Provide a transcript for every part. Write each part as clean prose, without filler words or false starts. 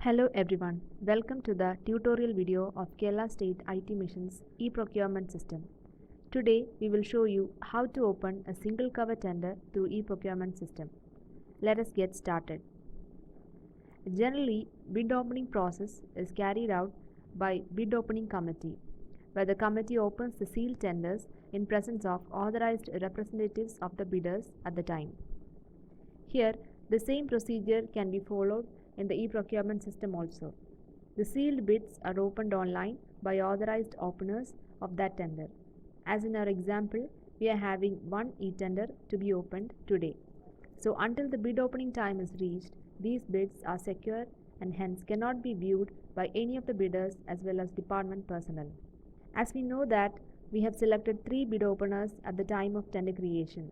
Hello everyone, welcome to the tutorial video of Kerala State IT Mission's e-procurement system. Today we will show you how to open a single cover tender through e-procurement system. Let us get started. Generally, bid opening process is carried out by bid opening committee, where the committee opens the sealed tenders in presence of authorized representatives of the bidders at the time. Here, the same procedure can be followed in the e-procurement system also. The sealed bids are opened online by authorized openers of that tender. As in our example, we are having one e-tender to be opened today. So until the bid opening time is reached, these bids are secure and hence cannot be viewed by any of the bidders as well as department personnel. As we know that we have selected 3 bid openers at the time of tender creation.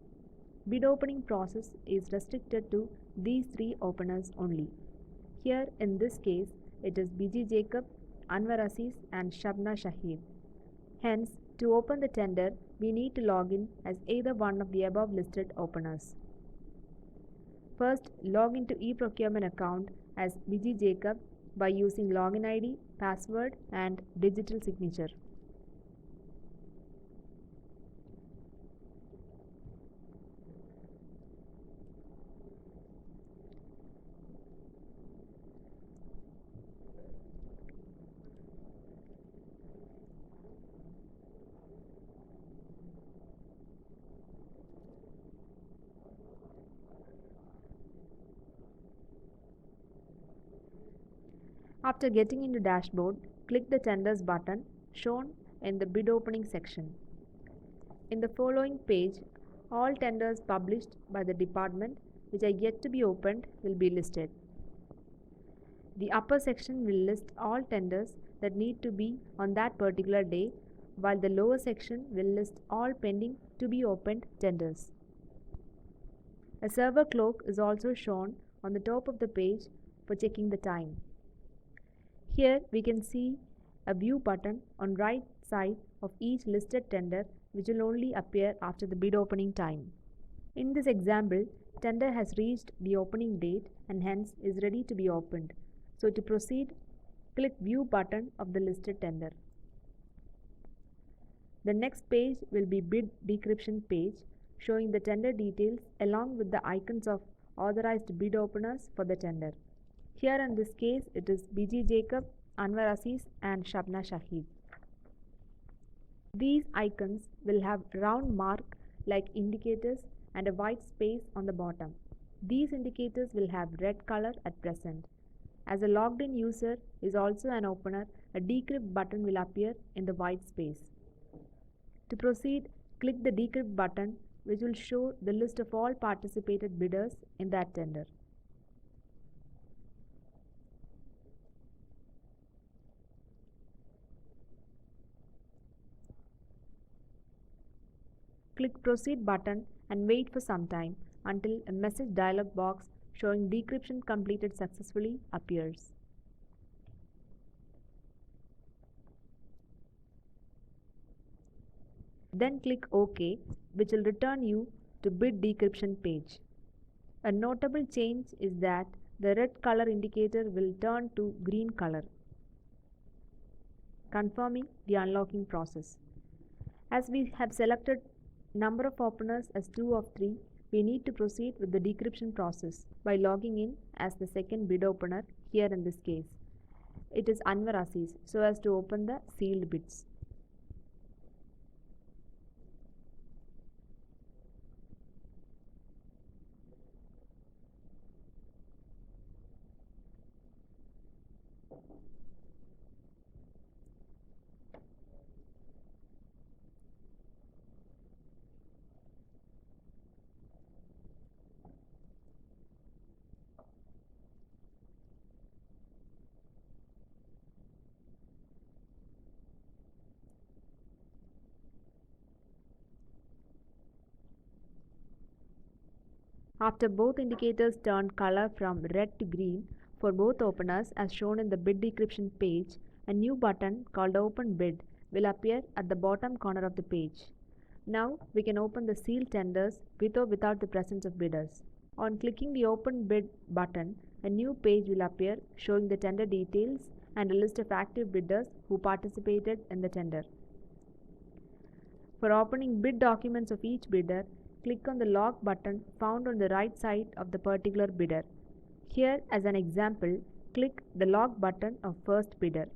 Bid opening process is restricted to these 3 openers only. Here in this case, it is BG Jacob, Anwar Aziz and Shabna Shahid. Hence, to open the tender, we need to log in as either one of the above listed openers. First, log into e-procurement account as BG Jacob by using login ID, password and digital signature. After getting into dashboard, click the tenders button shown in the bid opening section. In the following page, all tenders published by the department which are yet to be opened will be listed. The upper section will list all tenders that need to be on that particular day, while the lower section will list all pending to be opened tenders. A server clock is also shown on the top of the page for checking the time. Here we can see a view button on right side of each listed tender which will only appear after the bid opening time. In this example, tender has reached the opening date and hence is ready to be opened. So to proceed, click view button of the listed tender. The next page will be bid decryption page showing the tender details along with the icons of authorized bid openers for the tender. Here in this case, it is BG Jacob, Anwar Aziz and Shabna Shahid. These icons will have round mark like indicators and a white space on the bottom. These indicators will have red color at present. As a logged in user is also an opener, a decrypt button will appear in the white space. To proceed, click the decrypt button which will show the list of all participated bidders in that tender. Click Proceed button and wait for some time until a message dialog box showing decryption completed successfully appears. Then click OK, which will return you to bid decryption page. A notable change is that the red color indicator will turn to green color, confirming the unlocking process. As we have selected number of openers as 2 of 3, we need to proceed with the decryption process by logging in as the second bid opener here in this case. It is Anwar Aziz so as to open the sealed bids. After both indicators turn color from red to green for both openers as shown in the bid decryption page, a new button called Open Bid will appear at the bottom corner of the page. Now we can open the sealed tenders with or without the presence of bidders. On clicking the Open Bid button, a new page will appear showing the tender details and a list of active bidders who participated in the tender. For opening bid documents of each bidder, click on the log button found on the right side of the particular bidder. Here, as an example, click the log button of first bidder.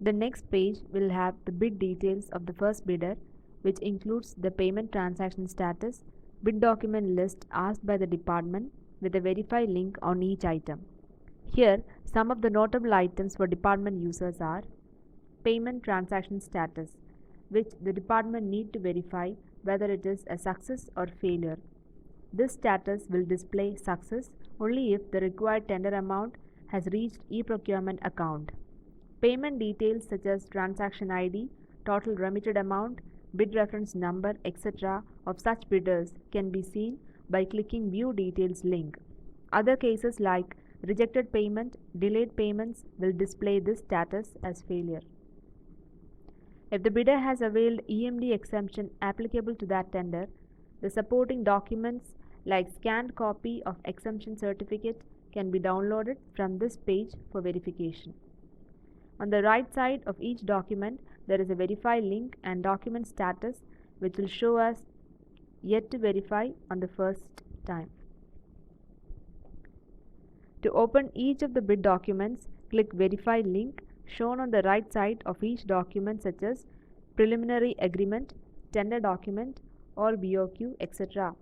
The next page will have the bid details of the first bidder, which includes the payment transaction status, bid document list asked by the department with a verify link on each item. Here, some of the notable items for department users are payment transaction status, which the department need to verify whether it is a success or failure. This status will display success only if the required tender amount has reached e-procurement account. Payment details such as transaction ID, total remitted amount, bid reference number, etc. of such bidders can be seen by clicking View Details link. Other cases like rejected payment, delayed payments will display this status as failure. If the bidder has availed EMD exemption applicable to that tender, the supporting documents like scanned copy of exemption certificate can be downloaded from this page for verification. On the right side of each document, there is a verify link and document status which will show us yet to verify on the first time. To open each of the bid documents, click verify link shown on the right side of each document such as preliminary agreement, tender document or BOQ, etc.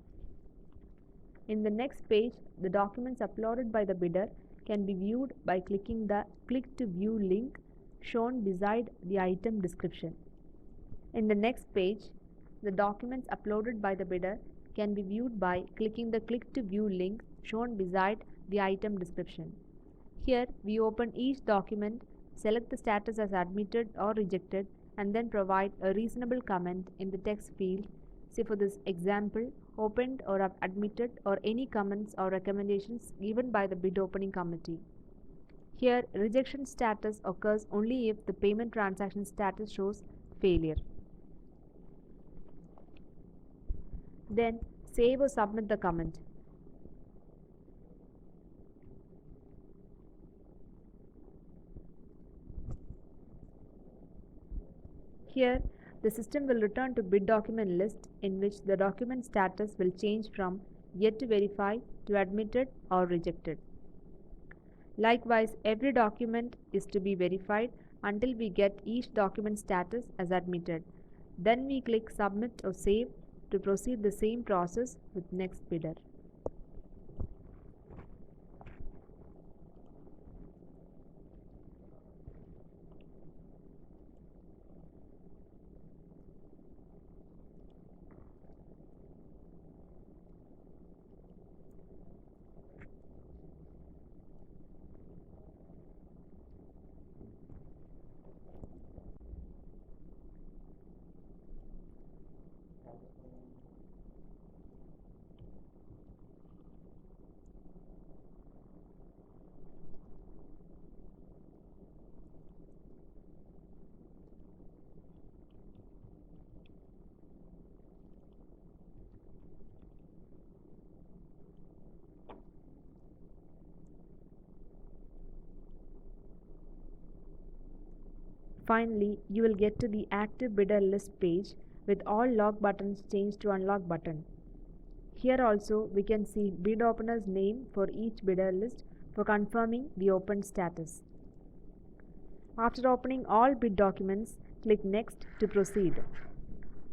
In the next page, the documents uploaded by the bidder can be viewed by clicking the Click to View link shown beside the item description. In the next page, the documents uploaded by the bidder can be viewed by clicking the Click to View link shown beside the item description. Here, we open each document, select the status as admitted or rejected, and then provide a reasonable comment in the text field. Say for this example, opened or admitted, or any comments or recommendations given by the bid opening committee. Here, rejection status occurs only if the payment transaction status shows failure. Then, save or submit the comment. Here, the system will return to bid document list in which the document status will change from yet to verify to admitted or rejected. Likewise, every document is to be verified until we get each document status as admitted. Then we click Submit or Save to proceed the same process with next bidder. Finally, you will get to the active bidder list page with all lock buttons changed to unlock button. Here also we can see bid opener's name for each bidder list for confirming the open status. After opening all bid documents, click Next to proceed.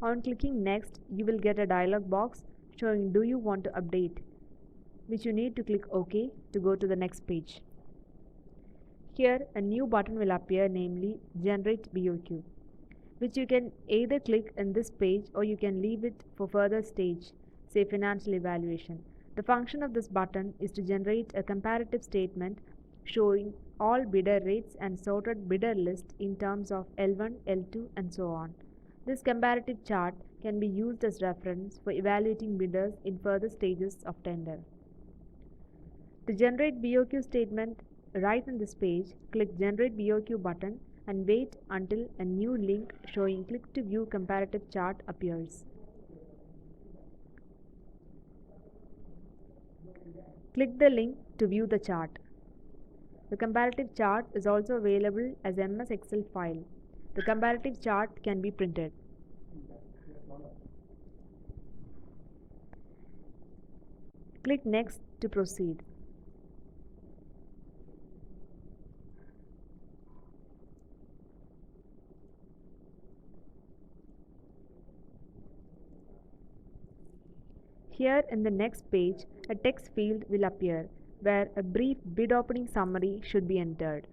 On clicking Next, you will get a dialog box showing do you want to update, which you need to click OK to go to the next page. Here, a new button will appear, namely Generate BOQ, which you can either click in this page or you can leave it for further stage, say financial evaluation. The function of this button is to generate a comparative statement showing all bidder rates and sorted bidder list in terms of L1, L2 and so on. This comparative chart can be used as reference for evaluating bidders in further stages of tender. To generate BOQ statement, right on this page, click Generate BOQ button and wait until a new link showing Click to View comparative chart appears. Click the link to view the chart. The comparative chart is also available as MS Excel file. The comparative chart can be printed. Click Next to proceed. Here in the next page, a text field will appear where a brief bid opening summary should be entered.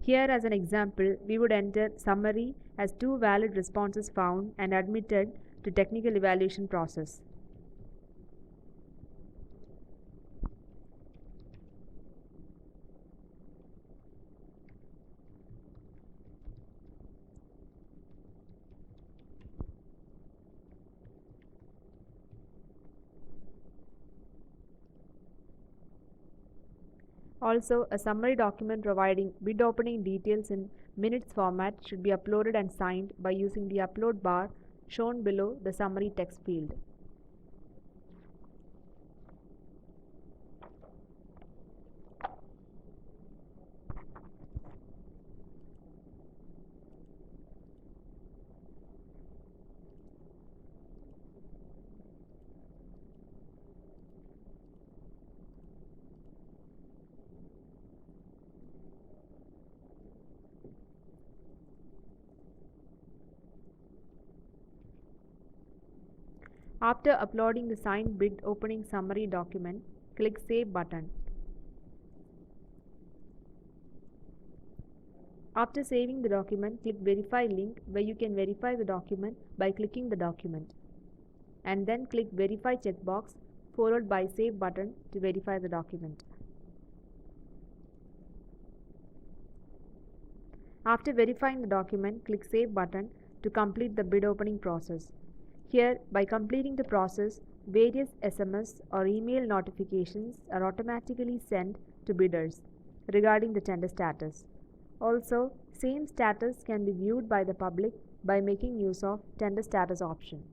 Here as an example, we would enter summary as 2 valid responses found and admitted to technical evaluation process. Also, a summary document providing bid opening details in minutes format should be uploaded and signed by using the upload bar shown below the summary text field. After uploading the signed bid opening summary document, click Save button. After saving the document, click Verify link where you can verify the document by clicking the document. And then click Verify checkbox followed by Save button to verify the document. After verifying the document, click Save button to complete the bid opening process. Here, by completing the process, various SMS or email notifications are automatically sent to bidders regarding the tender status. Also, same status can be viewed by the public by making use of tender status option.